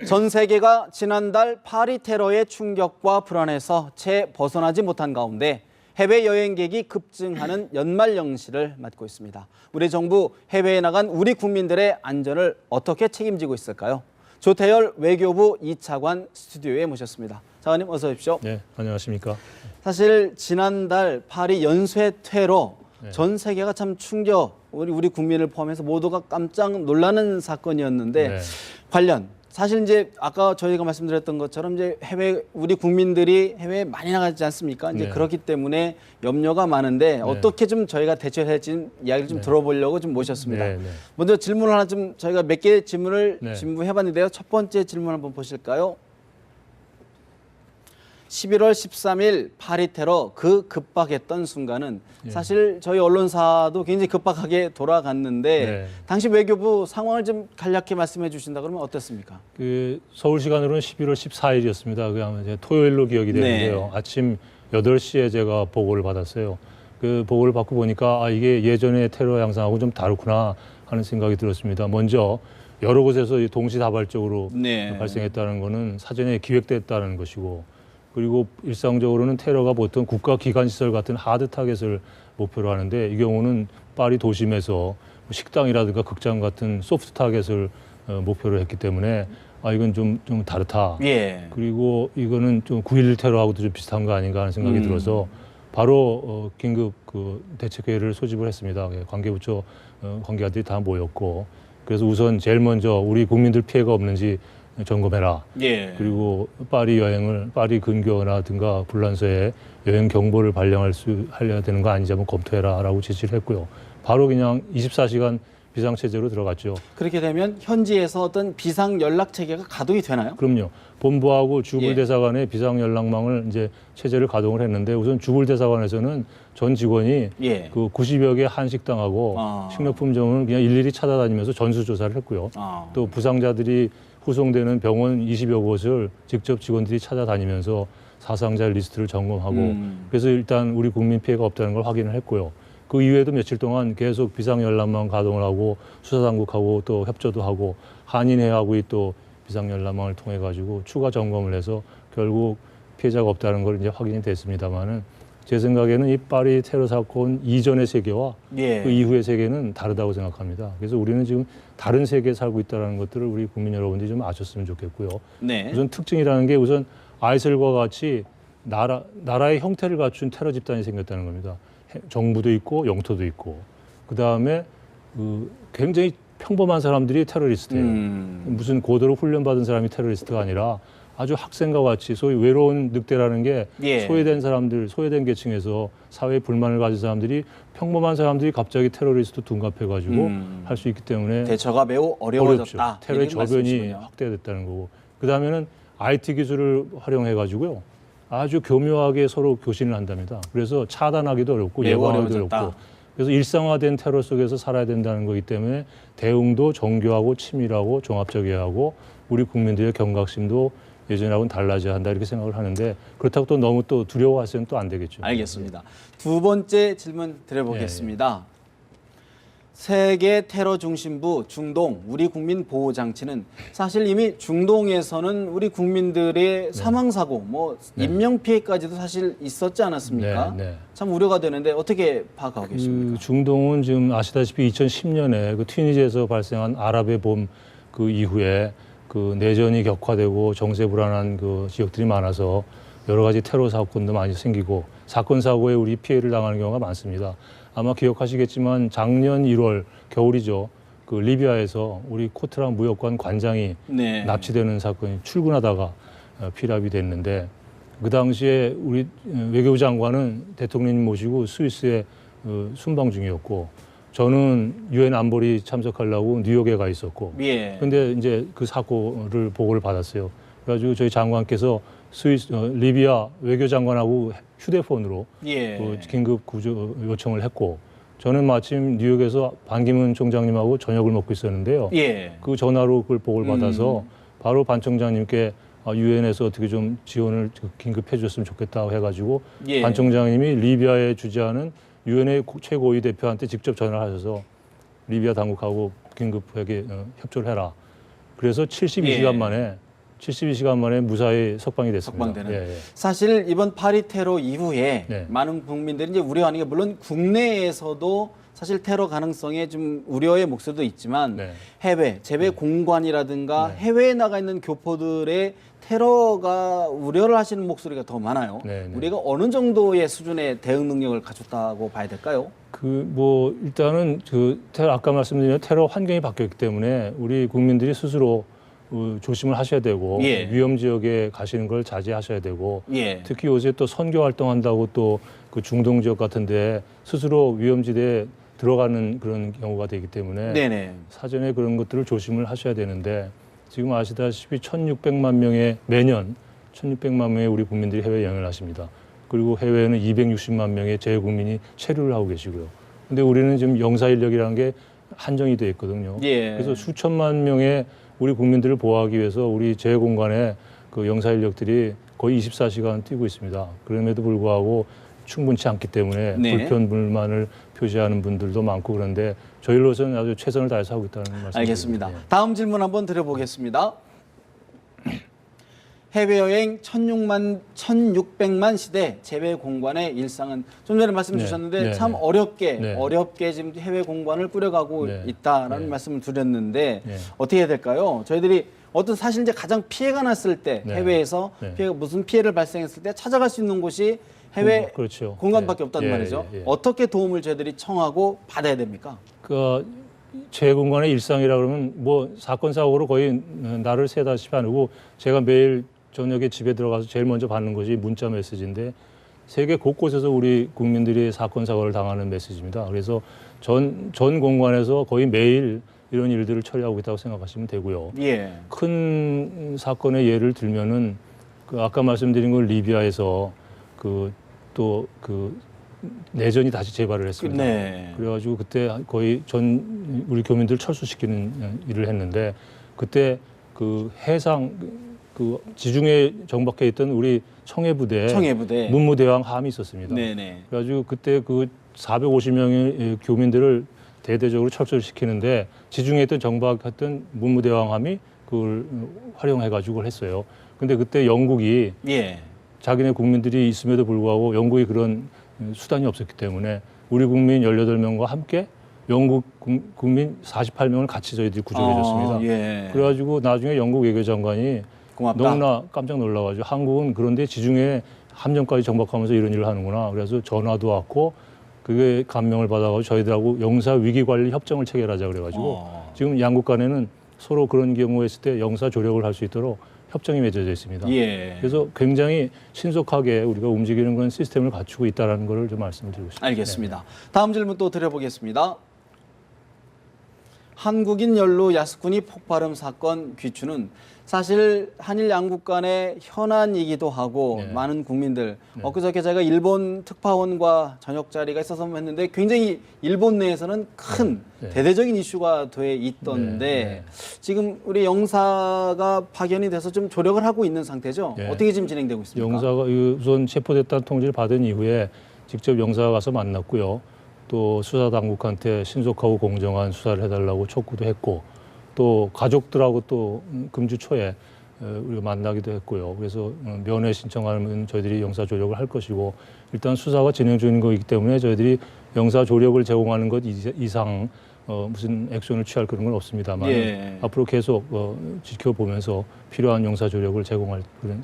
전 세계가 지난달 파리 테러의 충격과 불안에서 채 벗어나지 못한 가운데 해외 여행객이 급증하는 연말 연시를 맞고 있습니다. 우리 정부 해외에 나간 우리 국민들의 안전을 어떻게 책임지고 있을까요? 조태열 외교부 2차관 스튜디오에 모셨습니다. 차관님 어서 오십시오. 네, 안녕하십니까. 사실 지난달 파리 연쇄 테러 네. 전 세계가 참 충격, 우리 국민을 포함해서 모두가 깜짝 놀라는 사건이었는데 네. 관련 사실 이제 아까 저희가 말씀드렸던 것처럼 이제 해외 우리 국민들이 해외에 많이 나가지 않습니까? 이제 네. 그렇기 때문에 염려가 많은데 어떻게 좀 저희가 대처를 할지 이야기를 좀 들어보려고 좀 모셨습니다. 네, 네. 먼저 질문을 하나 좀 저희가 몇 개 질문을 네. 준비해봤는데요. 첫 번째 질문 한번 보실까요? 11월 13일 파리 테러 그 급박했던 순간은 사실 저희 언론사도 굉장히 급박하게 돌아갔는데 네. 당시 외교부 상황을 좀 간략히 말씀해 주신다 그러면 어떻습니까? 그 서울 시간으로는 11월 14일이었습니다. 그 아마 이제 토요일로 기억이 되는데요. 네. 아침 8시에 제가 보고를 받았어요. 그 보고를 받고 보니까 이게 예전의 테러 양상하고 좀 다르구나 하는 생각이 들었습니다. 먼저 여러 곳에서 동시다발적으로 네. 발생했다는 것은 사전에 기획됐다는 것이고, 그리고 일상적으로는 테러가 보통 국가 기관 시설 같은 하드 타겟을 목표로 하는데 이 경우는 파리 도심에서 식당이라든가 극장 같은 소프트 타겟을 목표로 했기 때문에 이건 좀 다르다. 예. 그리고 이거는 좀 9.11 테러하고도 좀 비슷한 거 아닌가 하는 생각이 들어서 바로 긴급 그 대책회의를 소집을 했습니다. 관계부처 관계자들이 다 모였고, 그래서 우선 제일 먼저 우리 국민들 피해가 없는지 점검해라. 예. 그리고 파리 근교라든가 불란서에 여행 경보를 하려야 되는 거 아닌지 한번 검토해라라고 지시를 했고요. 바로 그냥 24시간 비상 체제로 들어갔죠. 그렇게 되면 현지에서 어떤 비상 연락 체계가 가동이 되나요? 그럼요. 본부하고 주불 예. 대사관의 비상 연락망을 이제 체제를 가동을 했는데, 우선 주불 대사관에서는 전 직원이 예. 그 90여 개 한식당하고 식료품점을 그냥 일일이 찾아다니면서 전수 조사를 했고요. 또 부상자들이 후송되는 병원 20여 곳을 직접 직원들이 찾아다니면서 사상자 리스트를 점검하고 그래서 일단 우리 국민 피해가 없다는 걸 확인을 했고요. 그 이후에도 며칠 동안 계속 비상연락망 가동을 하고 수사당국하고 또 협조도 하고 한인회하고 또 비상연락망을 통해 가지고 추가 점검을 해서 결국 피해자가 없다는 걸 이제 확인이 됐습니다만은, 제 생각에는 이 파리 테러 사건 이전의 세계와 예. 그 이후의 세계는 다르다고 생각합니다. 그래서 우리는 지금 다른 세계에 살고 있다는 것들을 우리 국민 여러분들이 좀 아셨으면 좋겠고요. 네. 우선 특징이라는 게 우선 아이슬과 같이 나라의 형태를 갖춘 테러 집단이 생겼다는 겁니다. 정부도 있고 영토도 있고, 그 다음에 굉장히 평범한 사람들이 테러리스트예요. 무슨 고도로 훈련받은 사람이 테러리스트가 아니라 아주 학생과 같이 소위 외로운 늑대라는 게 예. 소외된 계층에서 사회에 불만을 가진 사람들이, 평범한 사람들이 갑자기 테러리스트 둔갑해가지고 할 수 있기 때문에 대처가 매우 어려워졌다. 어렵죠. 테러의 이런 저변이 말씀이시군요. 확대됐다는 거고, 그 다음에는 IT 기술을 활용해가지고요, 아주 교묘하게 서로 교신을 한답니다. 그래서 차단하기도 어렵고 매우 예방하기도 어려워졌다. 어렵고, 그래서 일상화된 테러 속에서 살아야 된다는 거기 때문에 대응도 정교하고 치밀하고 종합적이어야 하고, 우리 국민들의 경각심도 예전하고는 달라져야 한다, 이렇게 생각을 하는데, 그렇다고 또 너무 또 두려워하시면 또 안 되겠죠. 알겠습니다. 두 번째 질문 드려보겠습니다. 세계 테러 중심부 중동 우리 국민 보호 장치는 사실 이미 중동에서는 우리 국민들의 사망 사고, 뭐 인명 피해까지도 사실 있었지 않았습니까? 네, 네. 참 우려가 되는데 어떻게 파악하고 계십니까? 중동은 지금 아시다시피 2010년에 그 튀니지에서 발생한 아랍의 봄 그 이후에 그 내전이 격화되고 정세 불안한 그 지역들이 많아서 여러 가지 테러 사건도 많이 생기고 사건 사고에 우리 피해를 당하는 경우가 많습니다. 아마 기억하시겠지만 작년 1월 겨울이죠. 그 리비아에서 우리 코트라 무역관 관장이 네. 납치되는 사건이, 출근하다가 피랍이 됐는데, 그 당시에 우리 외교부 장관은 대통령님 모시고 스위스에 순방 중이었고, 저는 유엔 안보리 참석하려고 뉴욕에 가 있었고, 예. 근데 이제 그 사고를 보고를 받았어요. 그래가지고 저희 장관께서 리비아 외교장관하고 휴대폰으로 예. 그 긴급 구조 요청을 했고, 저는 마침 뉴욕에서 반기문 총장님하고 저녁을 먹고 있었는데요. 예. 그 전화로 그걸 보고를 받아서 바로 반 총장님께 유엔에서 어떻게 좀 지원을 긴급해 줬으면 좋겠다고 해가지고 예. 반 총장님이 리비아에 주재하는 유엔의 최고위 대표한테 직접 전화를 하셔서 리비아 당국하고 긴급하게 협조를 해라. 그래서 72시간 예. 만에 72시간 만에 무사히 석방이 됐습니다. 석방되는. 예, 예. 사실 이번 파리 테러 이후에 네. 많은 국민들이 이제 우려하는 게 물론 국내에서도 사실 테러 가능성에 좀 우려의 목소리도 있지만 네. 해외 재배 공관이라든가 네. 해외에 나가 있는 교포들의 테러가 우려를 하시는 목소리가 더 많아요. 네, 네. 우리가 어느 정도의 수준의 대응 능력을 갖췄다고 봐야 될까요? 일단은 테러 아까 말씀드린 테러 환경이 바뀌었기 때문에 우리 국민들이 스스로 조심을 하셔야 되고 예. 위험 지역에 가시는 걸 자제하셔야 되고 예. 특히 요새 또 선교 활동한다고 또 그 중동 지역 같은데 스스로 위험지대에 들어가는 그런 경우가 되기 때문에 네네. 사전에 그런 것들을 조심을 하셔야 되는데 지금 아시다시피 1,600만 명의 매년 1,600만 명의 우리 국민들이 해외 여행을 하십니다. 그리고 해외에는 260만 명의 재국민이 체류를 하고 계시고요. 근데 우리는 지금 영사 인력이라는 게 한정이 돼 있거든요. 예. 그래서 수천만 명의 우리 국민들을 보호하기 위해서 우리 재공관에 그 영사 인력들이 거의 24시간 뛰고 있습니다. 그럼에도 불구하고 충분치 않기 때문에 네. 불편 불만을 표시하는 분들도 많고 그런데 저희로서는 아주 최선을 다해서 하고 있다는 말씀입니다. 알겠습니다. 다음 질문 한번 드려보겠습니다. 해외여행 1,600만 시대 재배 공관의 일상은 좀 전에 말씀 네, 주셨는데 네, 참 네. 어렵게 지금 해외 공관을 꾸려가고 네, 있다라는 네. 말씀을 드렸는데 네. 어떻게 해야 될까요? 저희들이 어떤 사실 이제 가장 피해가 났을 때 네. 해외에서 네. 무슨 피해를 발생했을 때 찾아갈 수 있는 곳이 해외 그렇죠. 공간밖에 예, 없단 예, 말이죠. 예, 예. 어떻게 도움을 저희들이 청하고 받아야 됩니까? 재공관의 일상이라 그러면 뭐 사건 사고로 거의 날을 새다시피 하고 제가 매일 저녁에 집에 들어가서 제일 먼저 받는 것이 문자 메시지인데 세계 곳곳에서 우리 국민들이 사건 사고를 당하는 메시지입니다. 그래서 전 공관에서 거의 매일 이런 일들을 처리하고 있다고 생각하시면 되고요. 예. 큰 사건의 예를 들면은 아까 말씀드린 건 리비아에서 내전이 다시 재발을 했습니다. 네. 그래가지고 그때 거의 우리 교민들 철수시키는 일을 했는데 그때 그 해상 지중해 정박해 있던 우리 청해부대 문무대왕 함이 있었습니다. 네네. 그래가지고 그때 450명의 교민들을 대대적으로 철수를 시키는데 지중해에 있던 정박했던 문무대왕 함이 그걸 활용해가지고 그걸 했어요. 근데 그때 영국이 예. 자기네 국민들이 있음에도 불구하고 영국이 그런 수단이 없었기 때문에 우리 국민 18명과 함께 영국 국민 48명을 같이 저희들이 구조해 줬습니다. 예. 그래가지고 나중에 영국 외교장관이 고맙다. 너무나 깜짝 놀라가지고 한국은 그런데 지중해 함정까지 정박하면서 이런 일을 하는구나. 그래서 전화도 왔고 그게 감명을 받아가지고 저희들하고 영사 위기 관리 협정을 체결하자 그래가지고 지금 양국 간에는 서로 그런 경우에 있을 때 영사 조력을 할 수 있도록 협정이 맺어져 있습니다. 예. 그래서 굉장히 신속하게 우리가 움직이는 그런 시스템을 갖추고 있다는 것을 좀 말씀을 드리고 싶습니다. 알겠습니다. 다음 질문 또 드려보겠습니다. 한국인 연루 야스쿠니 폭발음 사건 귀추는 사실 한일 양국 간의 현안이기도 하고 네. 많은 국민들 엊그저께 제가 일본 특파원과 저녁 자리가 있어서 했는데 굉장히 일본 내에서는 큰 대대적인 이슈가 돼 있던데 지금 우리 영사가 파견이 돼서 좀 조력을 하고 있는 상태죠. 어떻게 지금 진행되고 있습니까? 영사가 우선 체포됐다는 통지를 받은 이후에 직접 영사가 가서 만났고요. 또 수사 당국한테 신속하고 공정한 수사를 해달라고 촉구도 했고 또 가족들하고 또 금주 초에 우리가 만나기도 했고요. 그래서 면회 신청하면 저희들이 영사 조력을 할 것이고 일단 수사가 진행 중인 거기 때문에 저희들이 영사 조력을 제공하는 것 이상 무슨 액션을 취할 그런 건 없습니다만 앞으로 계속 지켜보면서 필요한 영사 조력을 제공할 그런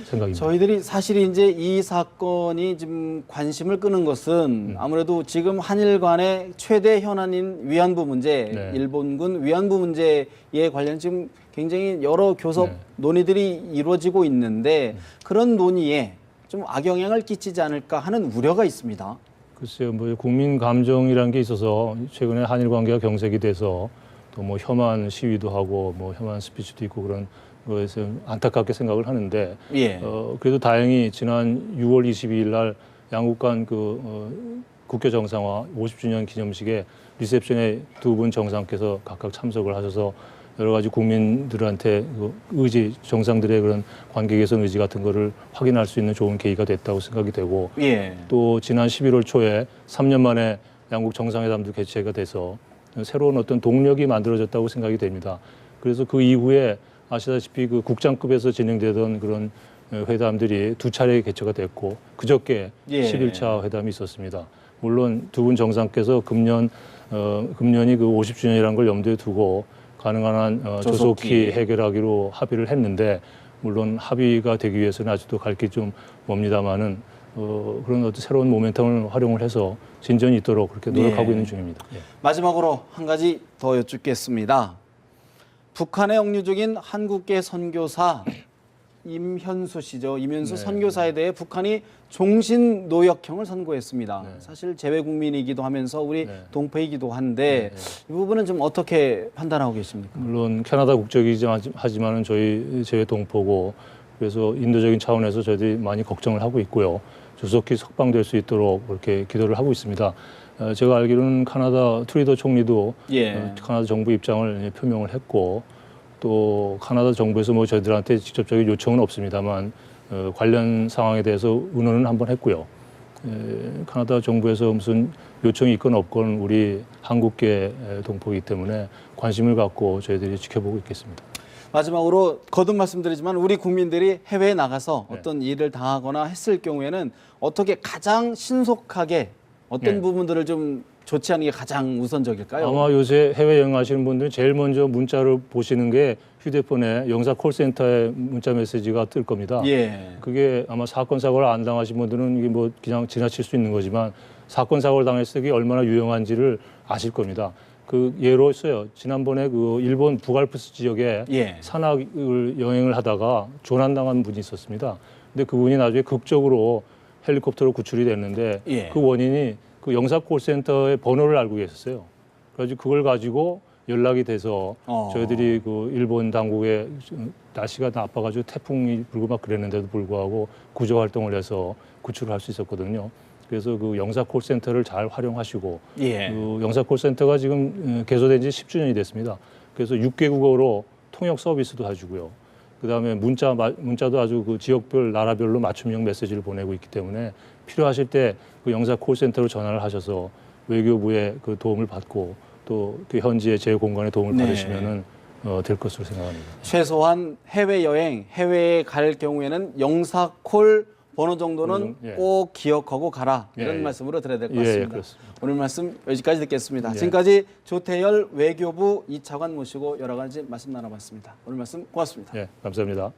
생각입니다. 저희들이 사실 이제 이 사건이 지금 관심을 끄는 것은 아무래도 지금 한일 간의 최대 현안인 위안부 문제, 일본군 위안부 문제에 관련 지금 굉장히 여러 교섭 논의들이 이루어지고 있는데 그런 논의에 좀 악영향을 끼치지 않을까 하는 우려가 있습니다. 글쎄요, 뭐 국민 감정이라는 게 있어서 최근에 한일 관계가 경색이 돼서 또 뭐 혐한 시위도 하고 뭐 혐한 스피치도 있고 그런 거에서 안타깝게 생각을 하는데 그래도 다행히 지난 6월 22일 날 양국 간 국교 정상화 50주년 기념식에 리셉션에 두 분 정상께서 각각 참석을 하셔서 여러 가지 국민들한테 의지, 정상들의 그런 관계 개선 의지 같은 거를 확인할 수 있는 좋은 계기가 됐다고 생각이 되고 또 지난 11월 초에 3년 만에 양국 정상회담도 개최가 돼서 새로운 어떤 동력이 만들어졌다고 생각이 됩니다. 그래서 그 이후에 아시다시피 그 국장급에서 진행되던 그런 회담들이 두 차례 개최가 됐고 그저께 예. 11차 회담이 있었습니다. 물론 두 분 정상께서 금년이 그 50주년이라는 걸 염두에 두고 가능한 한 조속히 해결하기로 합의를 했는데 물론 합의가 되기 위해서는 아직도 갈 길 좀 멉니다만은 그런 어떤 새로운 모멘텀을 활용을 해서 진전이 있도록 그렇게 노력하고 예. 있는 중입니다. 예. 마지막으로 한 가지 더 여쭙겠습니다. 북한에 억류 중인 한국계 선교사 임현수 씨죠. 임현수 네. 선교사에 대해 북한이 종신 노역형을 선고했습니다. 네. 사실 재외국민이기도 하면서 우리 네. 동포이기도 한데 이 부분은 좀 어떻게 판단하고 계십니까? 물론 캐나다 국적이지 하지만은 저희 제외 동포고 그래서 인도적인 차원에서 저희들이 많이 걱정을 하고 있고요. 조속히 석방될 수 있도록 그렇게 기도를 하고 있습니다. 제가 알기로는 카나다 트루도 총리도 예. 카나다 정부 입장을 표명을 했고 또 카나다 정부에서 뭐 저희들한테 직접적인 요청은 없습니다만 관련 상황에 대해서 의논은 한번 했고요. 카나다 정부에서 무슨 요청이 있건 없건 우리 한국계 동포이기 때문에 관심을 갖고 저희들이 지켜보고 있겠습니다. 마지막으로 거듭 말씀드리지만 우리 국민들이 해외에 나가서 네. 어떤 일을 당하거나 했을 경우에는 어떻게 가장 신속하게 어떤 네. 부분들을 좀 조치하는 게 가장 우선적일까요? 아마 요새 해외 여행 하시는 분들은 제일 먼저 문자를 보시는 게 휴대폰에 영사 콜센터에 문자 메시지가 뜰 겁니다. 예. 그게 아마 사건 사고를 안 당하신 분들은 이게 뭐 그냥 지나칠 수 있는 거지만 사건 사고를 당했을 때 얼마나 유용한지를 아실 겁니다. 그 예로서요. 지난번에 그 일본 부갈프스 지역에 예. 산악을 여행을 하다가 조난당한 분이 있었습니다. 근데 그분이 나중에 극적으로 헬리콥터로 구출이 됐는데 예. 그 원인이 그 영사 콜센터의 번호를 알고 계셨어요. 그래가지고 그걸 가지고 연락이 돼서 저희들이 그 일본 당국에 날씨가 나빠가지고 태풍이 불고 막 그랬는데도 불구하고 구조 활동을 해서 구출을 할 수 있었거든요. 그래서 그 영사 콜센터를 잘 활용하시고 예. 그 영사 콜센터가 지금 개소된 지 10주년이 됐습니다. 그래서 6개국어로 통역 서비스도 해주고요. 그다음에 문자도 아주 그 지역별 나라별로 맞춤형 메시지를 보내고 있기 때문에 필요하실 때 그 영사 콜센터로 전화를 하셔서 외교부의 그 도움을 받고 또 그 현지의 제 공간의 도움을 네. 받으시면은 될 것으로 생각합니다. 최소한 해외 여행, 해외에 갈 경우에는 영사콜 번호 정도는 예. 꼭 기억하고 가라 이런 예, 예. 말씀으로 드려야 될 것 예, 같습니다. 그렇습니다. 오늘 말씀 여기까지 듣겠습니다. 예. 지금까지 조태열 외교부 이차관 모시고 여러 가지 말씀 나눠봤습니다. 오늘 말씀 고맙습니다. 예, 감사합니다.